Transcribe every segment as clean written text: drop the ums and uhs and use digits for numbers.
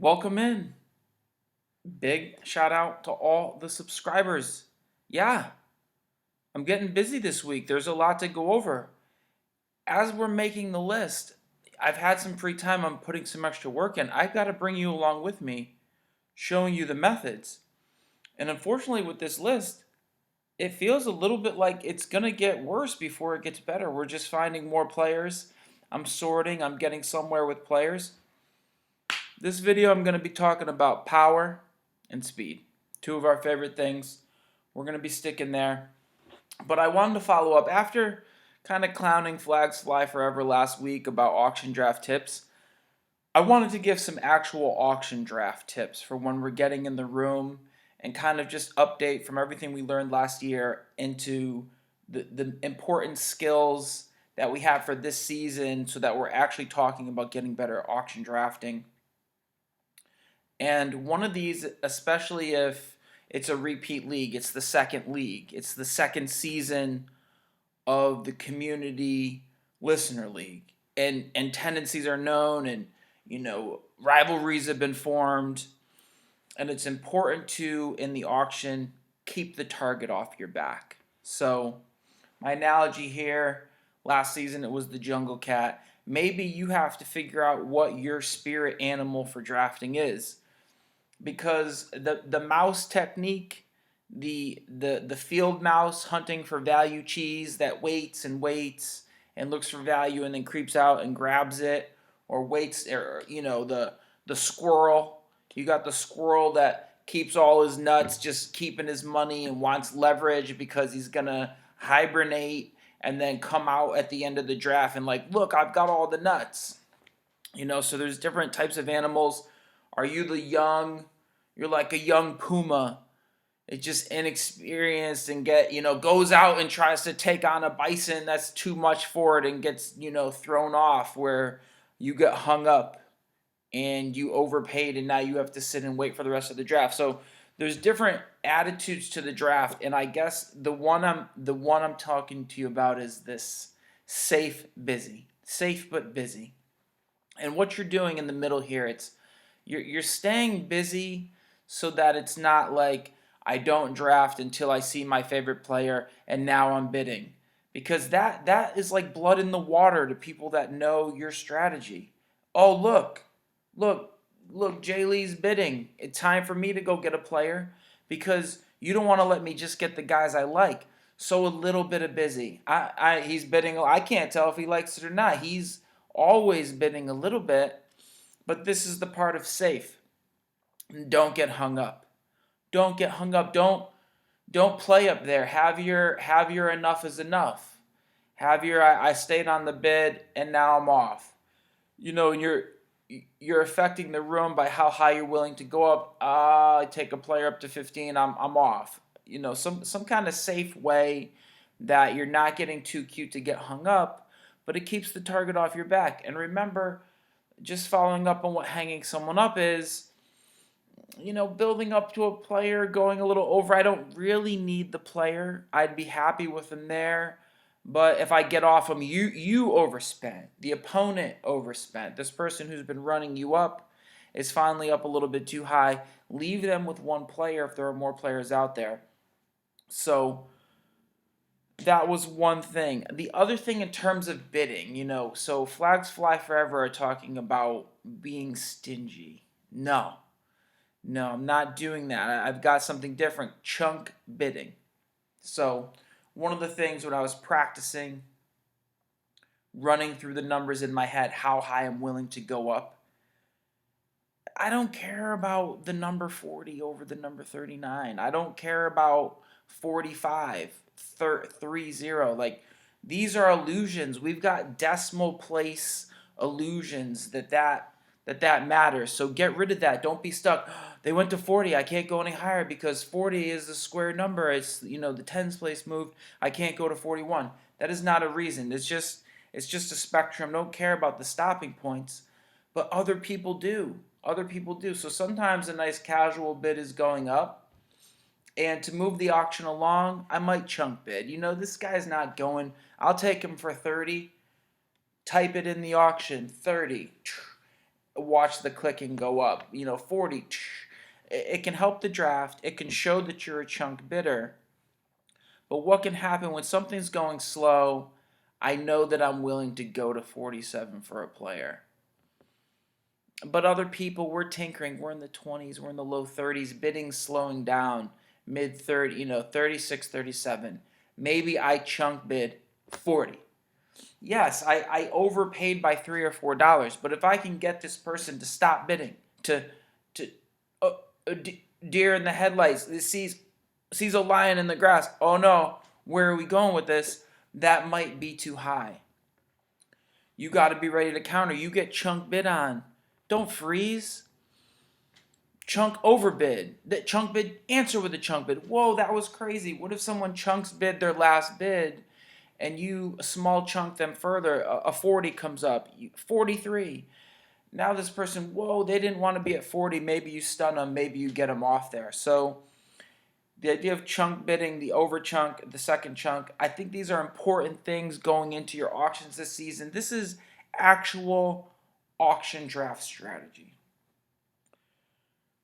Welcome in. Big shout out to all the subscribers. Yeah, I'm getting busy this week. There's a lot to go over. As we're making the list, I've had some free time. I'm putting some extra work in. I've got to bring you along with me, showing you the methods. And unfortunately, with this list, it feels a little bit like it's going to get worse before it gets better. We're just finding more players. I'm sorting, I'm getting somewhere with players. This video, I'm going to be talking about power and speed. Two of our favorite things. We're going to be sticking there. But I wanted to follow up after kind of clowning Flags Fly Forever last week about auction draft tips. I wanted to give some actual auction draft tips for when we're getting in the room and kind of just update from everything we learned last year into the important skills that we have for this season so that we're actually talking about getting better at auction drafting. And one of these, especially if it's a repeat league, it's the second league, it's the second season of the community listener league, and tendencies are known, and rivalries have been formed, and it's important to, in the auction, keep the target off your back. So my analogy here, last season it was the jungle cat. Maybe you have to figure out what your spirit animal for drafting is, because the mouse technique, the field mouse hunting for value cheese that waits and looks for value and then creeps out and grabs it, or waits, or the squirrel. You got the squirrel that keeps all his nuts, just keeping his money, and wants leverage because he's gonna hibernate and then come out at the end of the draft and like, look, I've got all the nuts. So there's different types of animals. Are you the young? You're like a young puma. It's just inexperienced and goes out and tries to take on a bison that's too much for it and gets, thrown off, where you get hung up and you overpaid and now you have to sit and wait for the rest of the draft. So there's different attitudes to the draft, and I guess the one I'm talking to you about is this safe but busy. And what you're doing in the middle here, it's you're staying busy so that it's not like I don't draft until I see my favorite player and now I'm bidding. Because that is like blood in the water to people that know your strategy. Oh, look, DailyJLee's bidding. It's time for me to go get a player, because you don't want to let me just get the guys I like. So a little bit of busy. He's bidding. I can't tell if he likes it or not. He's always bidding a little bit, but this is the part of safe. Don't get hung up. Don't get hung up. Don't play up there. Have your enough is enough. Have your I stayed on the bid and now I'm off. And you're affecting the room by how high you're willing to go up. I take a player up to 15. I'm off. Some kind of safe way that you're not getting too cute to get hung up, but it keeps the target off your back. And remember, just following up on what hanging someone up is, building up to a player, going a little over. I don't really need the player. I'd be happy with him there. But if I get off him, you overspent. The opponent overspent. This person who's been running you up is finally up a little bit too high. Leave them with one player if there are more players out there. So that was one thing. The other thing in terms of bidding, so Flags Fly Forever are talking about being stingy. No, I'm not doing that. I've got something different. Chunk bidding. So one of the things when I was practicing, running through the numbers in my head, how high I'm willing to go up, I don't care about the number 40 over the number 39. I don't care about 45, 30. Like, these are illusions. We've got decimal place illusions that matters. So get rid of that. Don't be stuck. They went to 40. I can't go any higher because 40 is the square number. It's the tens place moved. I can't go to 41. That is not a reason. It's just a spectrum. Don't care about the stopping points, but other people do. So sometimes a nice casual bid is going up, and to move the auction along, I might chunk bid. This guy's not going. I'll take him for 30. Type it in the auction, 30. watch the clicking go up. 40. It can help the draft. It can show that you're a chunk bidder. But what can happen when something's going slow? I know that I'm willing to go to 47 for a player. But other people, we're tinkering. We're in the 20s. We're in the low 30s. Bidding's slowing down. Mid 30, 36, 37. Maybe I chunk bid 40. Yes, I overpaid by $3 or $4. But if I can get this person to stop bidding, to deer in the headlights, sees a lion in the grass. Oh no, where are we going with this? That might be too high. You got to be ready to counter. You get chunk bid on. Don't freeze. Chunk overbid. That chunk bid, answer with a chunk bid. Whoa, that was crazy. What if someone chunks bid their last bid and you small chunk them further? A 40 comes up, 43. Now this person, whoa, they didn't want to be at 40. Maybe you stun them. Maybe you get them off there. So the idea of chunk bidding, the over chunk, the second chunk, I think these are important things going into your auctions this season. This is actual auction draft strategy.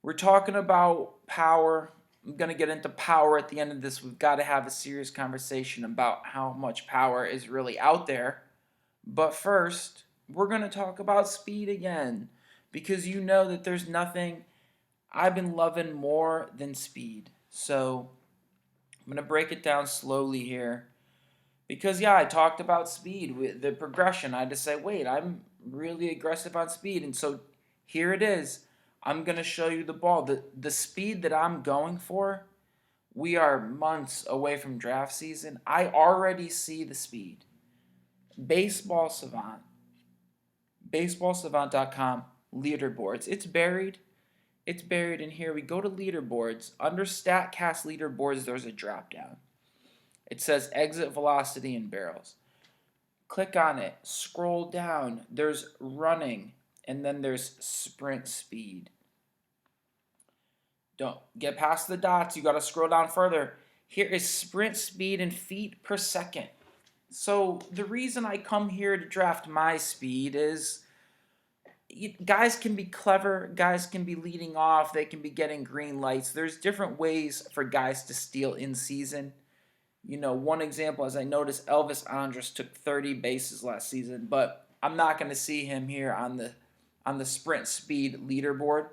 We're talking about power. I'm going to get into power at the end of this. We've got to have a serious conversation about how much power is really out there. But first, we're going to talk about speed again, because you know that there's nothing I've been loving more than speed. So I'm going to break it down slowly here. Because, yeah, I talked about speed, with the progression. I had to say, wait, I'm really aggressive on speed. And so here it is. I'm going to show you the ball. The speed that I'm going for, we are months away from draft season. I already see the speed. Baseball Savant, baseballsavant.com, leaderboards. It's buried in here. We go to leaderboards. Under StatCast leaderboards, there's a drop down. It says exit velocity in barrels. Click on it. Scroll down. There's running. And then there's sprint speed. Don't get past the dots. You got to scroll down further. Here is sprint speed in feet per second. So the reason I come here to draft my speed is guys can be clever. Guys can be leading off. They can be getting green lights. There's different ways for guys to steal in season. One example, as I noticed, Elvis Andrus took 30 bases last season, but I'm not going to see him here on the sprint speed leaderboard.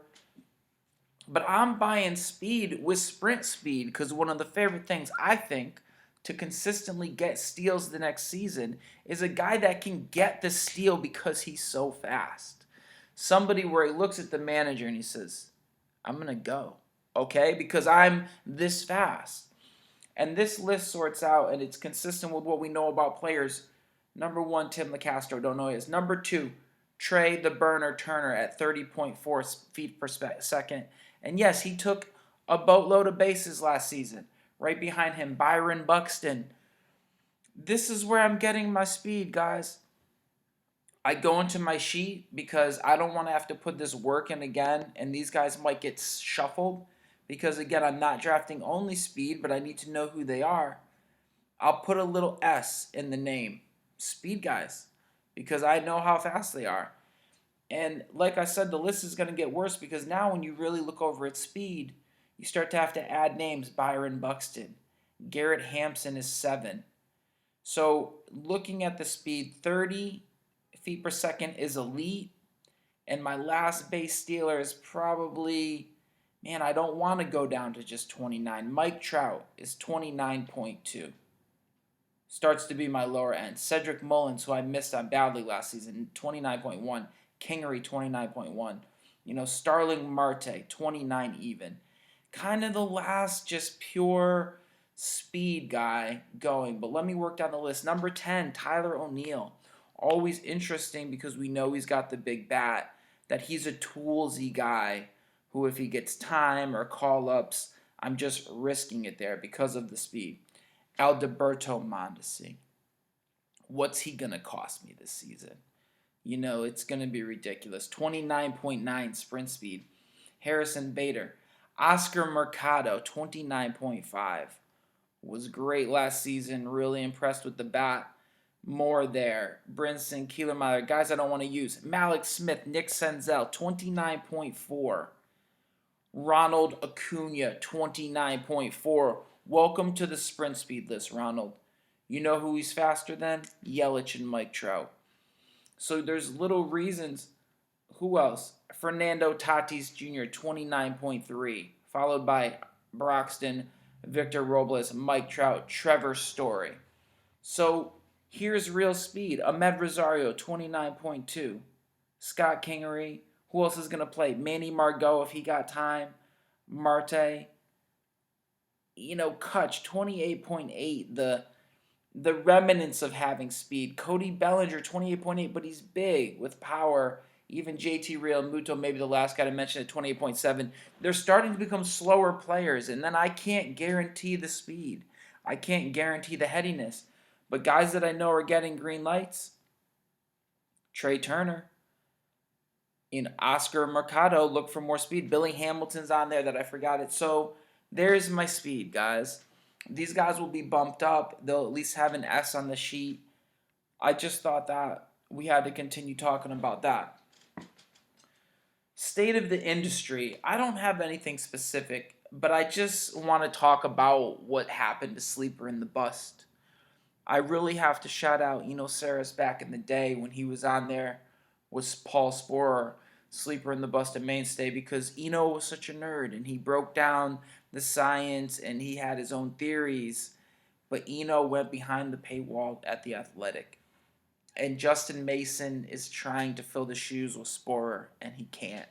But I'm buying speed with sprint speed because one of the favorite things I think to consistently get steals the next season is a guy that can get the steal because he's so fast. Somebody where he looks at the manager and he says, I'm going to go, okay, because I'm this fast. And this list sorts out, and it's consistent with what we know about players. Number 1, Tim LeCastro, don't know his. Number 2, Trey the Burner Turner at 30.4 feet per second. And yes, he took a boatload of bases last season. Right behind him, Byron Buxton. This is where I'm getting my speed, guys. I go into my sheet because I don't want to have to put this work in again, and these guys might get shuffled because, again, I'm not drafting only speed, but I need to know who they are. I'll put a little S in the name, speed guys, because I know how fast they are. And like I said, the list is going to get worse because now when you really look over at speed, you start to have to add names. Byron Buxton. Garrett Hampson is 7. So looking at the speed, 30 feet per second is elite. And my last base stealer is probably, I don't want to go down to just 29. Mike Trout is 29.2. Starts to be my lower end. Cedric Mullins, who I missed on badly last season, 29.1. Kingery, 29.1. Starling Marte, 29 even. Kind of the last just pure speed guy going. But let me work down the list. Number 10, Tyler O'Neill. Always interesting because we know he's got the big bat, that he's a toolsy guy who, if he gets time or call-ups, I'm just risking it there because of the speed. Alberto Mondesi. What's he going to cost me this season? It's going to be ridiculous. 29.9 sprint speed. Harrison Bader. Oscar Mercado, 29.5. Was great last season. Really impressed with the bat. more there. Brinson, Kielermeyer, guys I don't want to use. Malik Smith, Nick Senzel, 29.4. Ronald Acuna, 29.4. Welcome to the sprint speed list, Ronald. You know who he's faster than? Yelich and Mike Trout. So there's little reasons. Who else? Fernando Tatis Jr., 29.3. Followed by Broxton, Victor Robles, Mike Trout, Trevor Story. So here's real speed. Ahmed Rosario, 29.2. Scott Kingery. Who else is going to play? Manny Margot, if he got time. Marte. Kutch, 28.8. The remnants of having speed. Cody Bellinger, 28.8, but he's big with power. Even JT Realmuto, maybe the last guy to mention at 28.7. They're starting to become slower players, and then I can't guarantee the speed. I can't guarantee the headiness. But guys that I know are getting green lights, Trey Turner. Oscar Mercado, look for more speed. Billy Hamilton's on there that I forgot it. So there's my speed, guys. These guys will be bumped up. They'll at least have an S on the sheet. I just thought that we had to continue talking about that. State of the industry. I don't have anything specific, but I just want to talk about what happened to Sleeper in the Bust. I really have to shout out Saris back in the day when he was on there with Paul Sporer, Sleeper in the Bust, a mainstay, because Eno was such a nerd and he broke down the science and he had his own theories, but Eno went behind the paywall at The Athletic. And Justin Mason is trying to fill the shoes with Sporer, and he can't.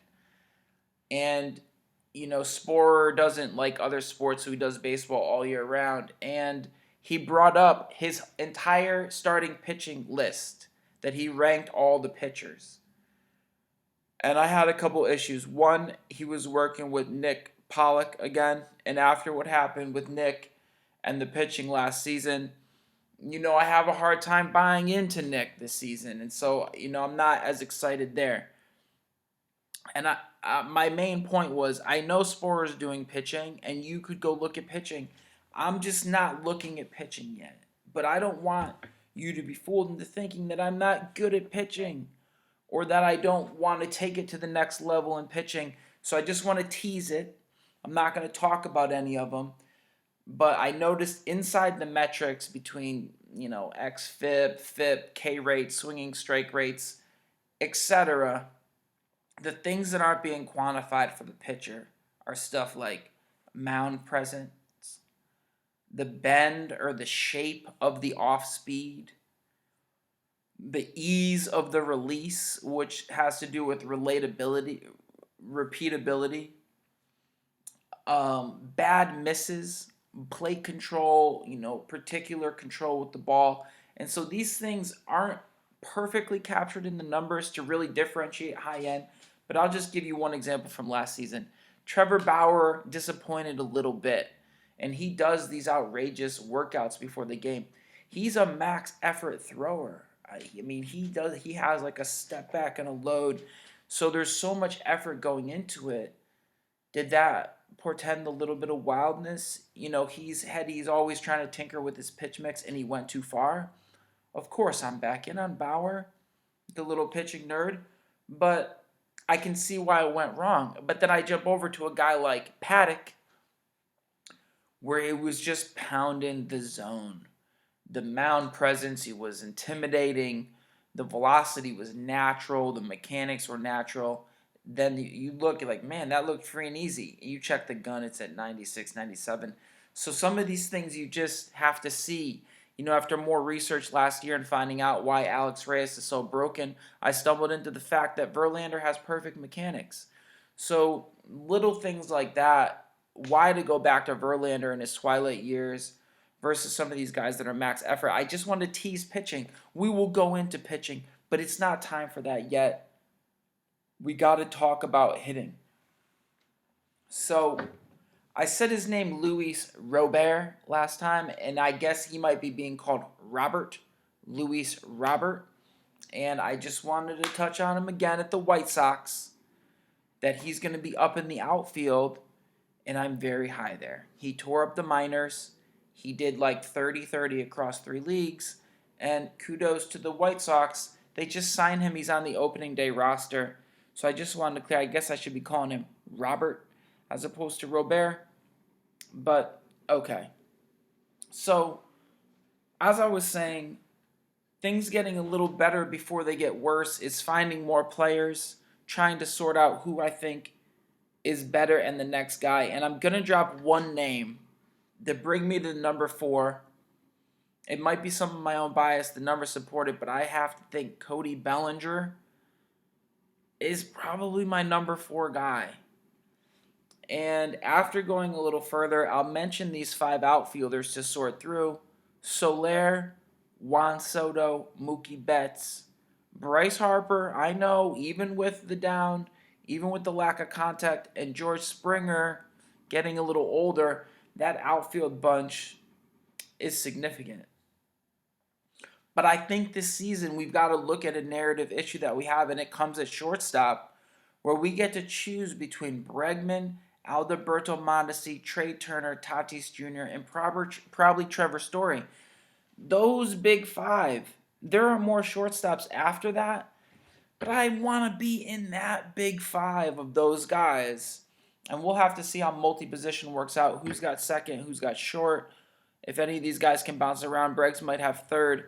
And, Sporer doesn't like other sports, so he does baseball all year round. And he brought up his entire starting pitching list that he ranked all the pitchers. And I had a couple issues. One, he was working with Nick Pollock again, and after what happened with Nick and the pitching last season, I have a hard time buying into Nick this season, and so I'm not as excited there. And my main point was I know Sporer's doing pitching, and you could go look at pitching. I'm just not looking at pitching yet, but I don't want you to be fooled into thinking that I'm not good at pitching or that I don't want to take it to the next level in pitching. So I just want to tease it. I'm not going to talk about any of them. But I noticed inside the metrics between, xFIP, FIP, K rate, swinging strike rates, etc., the things that aren't being quantified for the pitcher are stuff like mound presence, the bend or the shape of the off speed, the ease of the release, which has to do with relatability, repeatability, bad misses, plate control, particular control with the ball. And so these things aren't perfectly captured in the numbers to really differentiate high end. But I'll just give you one example from last season. Trevor Bauer disappointed a little bit, and he does these outrageous workouts before the game. He's a max effort thrower. He has like a step back and a load. So there's so much effort going into it. Did that portend a little bit of wildness? He's always trying to tinker with his pitch mix, and he went too far. Of course, I'm back in on Bauer, the little pitching nerd, but I can see why it went wrong. But then I jump over to a guy like Paddock, where he was just pounding the zone. The mound presence, he was intimidating. The velocity was natural. The mechanics were natural. Then you look like, man, that looked free and easy. You check the gun, it's at 96, 97. So some of these things you just have to see. After more research last year and finding out why Alex Reyes is so broken, I stumbled into the fact that Verlander has perfect mechanics. So little things like that, why to go back to Verlander in his twilight years versus some of these guys that are max effort. I just want to tease pitching. We will go into pitching, but it's not time for that yet. We got to talk about hitting. So I said his name Luis Robert last time, and I guess he might be being called Robert, Luis Robert. And I just wanted to touch on him again at the White Sox, that he's going to be up in the outfield, and I'm very high there. He tore up the minors. He did like 30-30 across 3 leagues, And kudos to the White Sox. They just signed him. He's on the opening day roster. So I just wanted to clear. I guess I should be calling him Robert as opposed to Robert. But okay. So as I was saying, things getting a little better before they get worse is finding more players, trying to sort out who I think is better and the next guy. And I'm going to drop one name to bring me to number 4. It might be some of my own bias, the number supported, but I have to think Cody Bellinger is probably my number 4 guy. And after going a little further, I'll mention these 5 outfielders to sort through. Soler, Juan Soto, Mookie Betts, Bryce Harper. I know, even with the down, even with the lack of contact, and George Springer getting a little older, that outfield bunch is significant. But I think this season we've got to look at a narrative issue that we have, and it comes at shortstop, where we get to choose between Bregman, Alberto Mondesi, Trey Turner, Tatis Jr., and probably Trevor Story. Those big 5. There are more shortstops after that, but I want to be in that big 5 of those guys. And we'll have to see how multi-position works out. Who's got second, who's got short. If any of these guys can bounce around, Breggs might have third.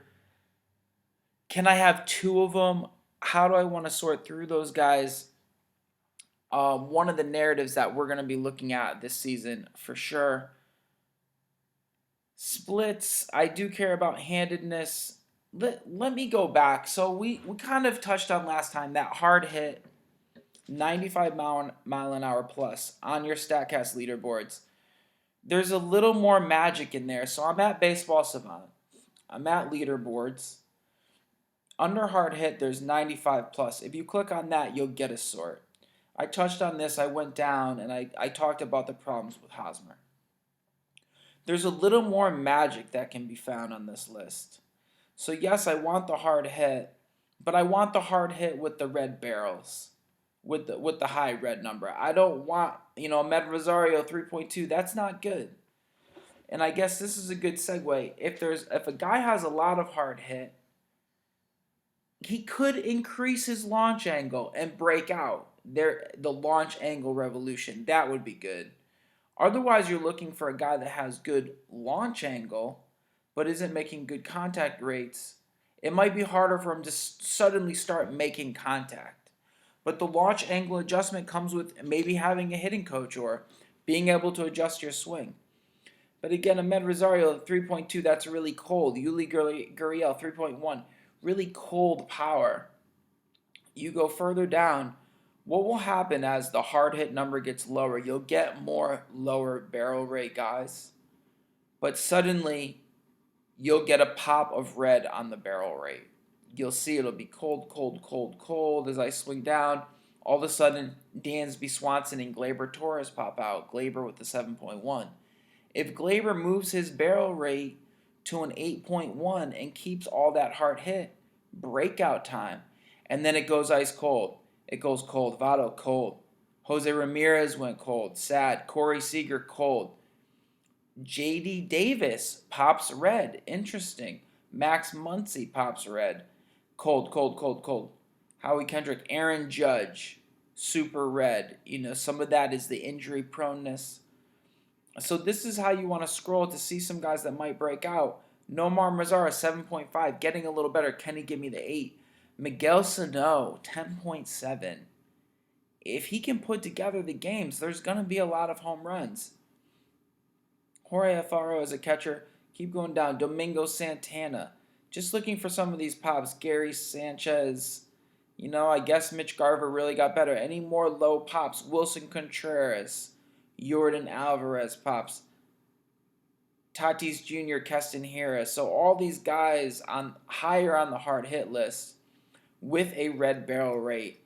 Can I have 2 of them? How do I want to sort through those guys? One of the narratives that we're going to be looking at this season for sure. Splits, I do care about handedness. Let me go back. So we kind of touched on last time that hard hit, 95 mile an hour plus on your StatCast leaderboards. There's a little more magic in there. So I'm at Baseball Savant. I'm at leaderboards. Under hard hit, there's 95 plus. If you click on that, you'll get a sort. I touched on this. I went down and I talked about the problems with Hosmer. There's a little more magic that can be found on this list. So yes, I want the hard hit, but I want the hard hit with the red barrels, with the high red number. I don't want, Med Rosario 3.2. That's not good. And I guess this is a good segue. If a guy has a lot of hard hit, he could increase his launch angle and break out. The launch angle revolution. That would be good. Otherwise, you're looking for a guy that has good launch angle, but isn't making good contact rates. It might be harder for him to suddenly start making contact. But the launch angle adjustment comes with maybe having a hitting coach or being able to adjust your swing. But again, Ahmed Rosario 3.2, that's really cold. Yuli Gurriel 3.1, really cold power. You go further down, what will happen as the hard hit number gets lower? You'll get more lower barrel rate guys, but suddenly you'll get a pop of red on the barrel rate. You'll see it'll be cold, cold, cold, cold as I swing down. All of a sudden, Dansby Swanson and Gleyber Torres pop out. Gleyber with the 7.1. If Gleyber moves his barrel rate to an 8.1 and keeps all that hard hit, breakout time. And then it goes ice cold. It goes cold. Votto, cold. Jose Ramirez went cold. Sad. Corey Seager, cold. J.D. Davis pops red. Interesting. Max Muncy pops red. Cold, cold, cold, cold. Howie Kendrick, Aaron Judge, super red. Some of that is the injury proneness. So this is how you want to scroll to see some guys that might break out. Nomar Mazara, 7.5, getting a little better. Can he give me the 8? Miguel Sano, 10.7. If he can put together the games, there's going to be a lot of home runs. Jorge Alfaro as a catcher, keep going down. Domingo Santana, just looking for some of these pops. Gary Sanchez, I guess Mitch Garver really got better. Any more low pops? Wilson Contreras, Yordan Alvarez pops. Tatis Jr., Keston Harris. So all these guys higher on the hard hit list with a red barrel rate.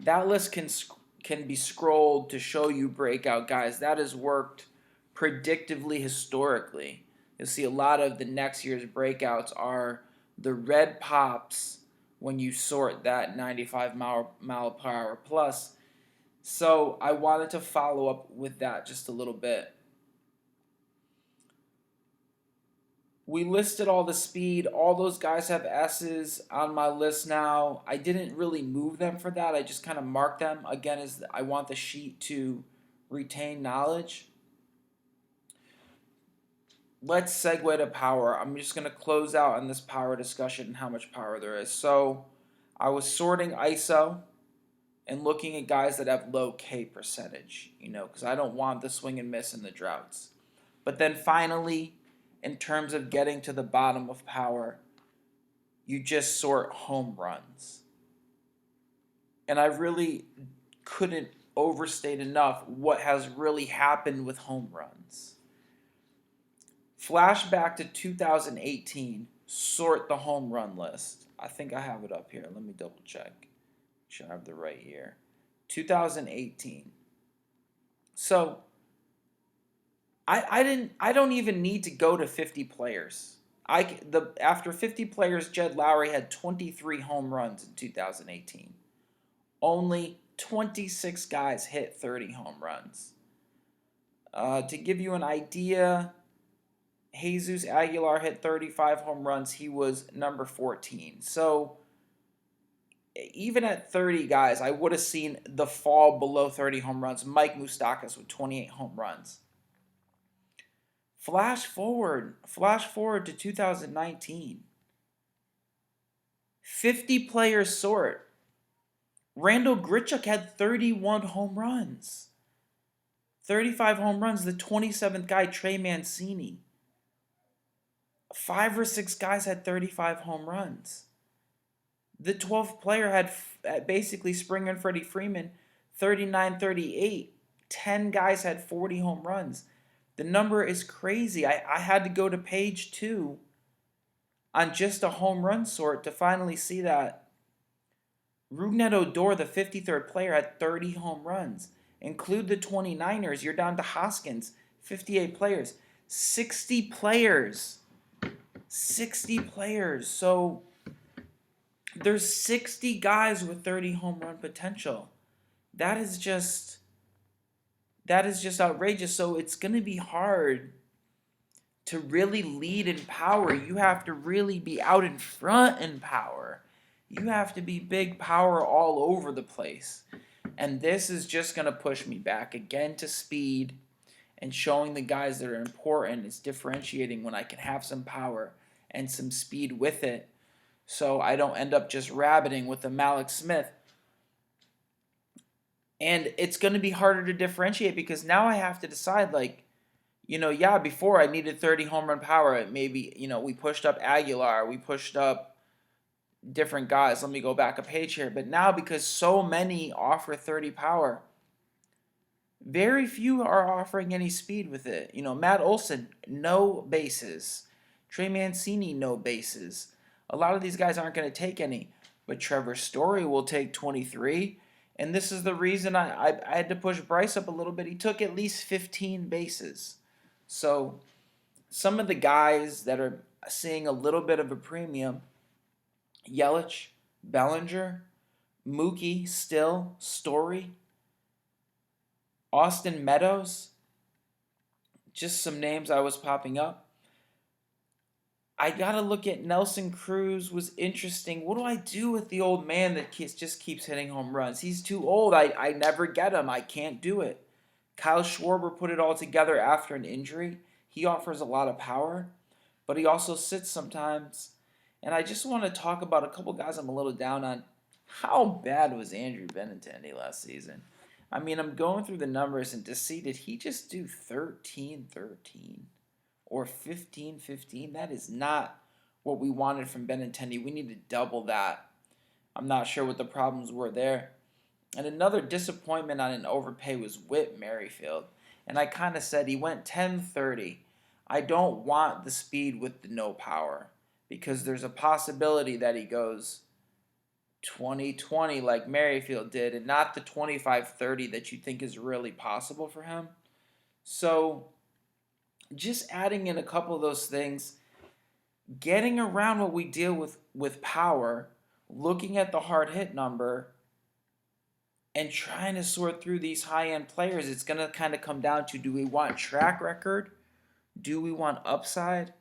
That list can be scrolled to show you breakout guys. That has worked predictively historically. You'll see a lot of the next year's breakouts are the red pops when you sort that 95 mile per hour plus. So I wanted to follow up with that just a little bit. We listed all the speed. All those guys have S's on my list now. I didn't really move them for that. I just kind of marked them. Again, as I want the sheet to retain knowledge. Let's segue to power. I'm just going to close out on this power discussion and how much power there is. So I was sorting ISO and looking at guys that have low K percentage, because I don't want the swing and miss in the droughts. But then finally, in terms of getting to the bottom of power, you just sort home runs. And I really couldn't overstate enough what has really happened with home runs. Flashback to 2018, sort the home run list. I think I have it up here. Let me double check. Make sure I have the right year. 2018. So I don't even need to go to 50 players. After 50 players, Jed Lowry had 23 home runs in 2018. Only 26 guys hit 30 home runs. To give you an idea, Jesus Aguilar hit 35 home runs. He was number 14. So even at 30 guys, I would have seen the fall below 30 home runs. Mike Moustakas with 28 home runs. Flash forward to 2019. 50 players sort. Randall Grichuk had 31 home runs. 35 home runs. The 27th guy, Trey Mancini. 5 or 6 guys had 35 home runs. The 12th player had basically Springer and Freddie Freeman, 39-38. 10 guys had 40 home runs. The number is crazy. I had to go to page 2 on just a home run sort to finally see that. Rougned Odor, the 53rd player, had 30 home runs. Include the 29ers, you're down to Hoskins, 58 players. 60 players. 60 players. So there's 60 guys with 30 home run potential. That is just outrageous. So it's going to be hard to really lead in power. You have to really be out in front in power. You have to be big power all over the place. And this is just going to push me back again to speed and showing the guys that are important. Is differentiating when I can have some power and some speed with it, so I don't end up just rabbiting with a Malik Smith. And it's going to be harder to differentiate because now I have to decide, before I needed 30 home run power. Maybe, we pushed up Aguilar, we pushed up different guys. Let me go back a page here. But now, because so many offer 30 power, very few are offering any speed with it. Matt Olson, no bases. Trey Mancini, no bases. A lot of these guys aren't going to take any. But Trevor Story will take 23. And this is the reason I had to push Bryce up a little bit. He took at least 15 bases. So some of the guys that are seeing a little bit of a premium, Yelich, Bellinger, Mookie, Still, Story, Austin Meadows, just some names I was popping up. I got to look at Nelson Cruz. Was interesting. What do I do with the old man that just keeps hitting home runs? He's too old. I never get him. I can't do it. Kyle Schwarber put it all together after an injury. He offers a lot of power, but he also sits sometimes. And I just want to talk about a couple guys I'm a little down on. How bad was Andrew Benintendi last season? I mean, I'm going through the numbers and to see, did he just do 13-13 or 15-15? That is not what we wanted from Benintendi. We need to double that. I'm not sure what the problems were there. And another disappointment on an overpay was Whit Merrifield. And I kind of said he went 10-30. I don't want the speed with the no power because there's a possibility that he goes 20-20 like Merrifield did and not the 25-30 that you think is really possible for him. So just adding in a couple of those things, getting around what we deal with power, looking at the hard hit number, and trying to sort through these high-end players, it's going to kind of come down to, do we want track record? Do we want upside?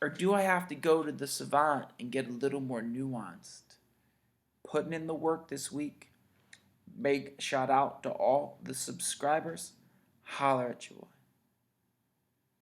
Or do I have to go to the savant and get a little more nuanced? Putting in the work this week. Big shout out to all the subscribers. Holler at you.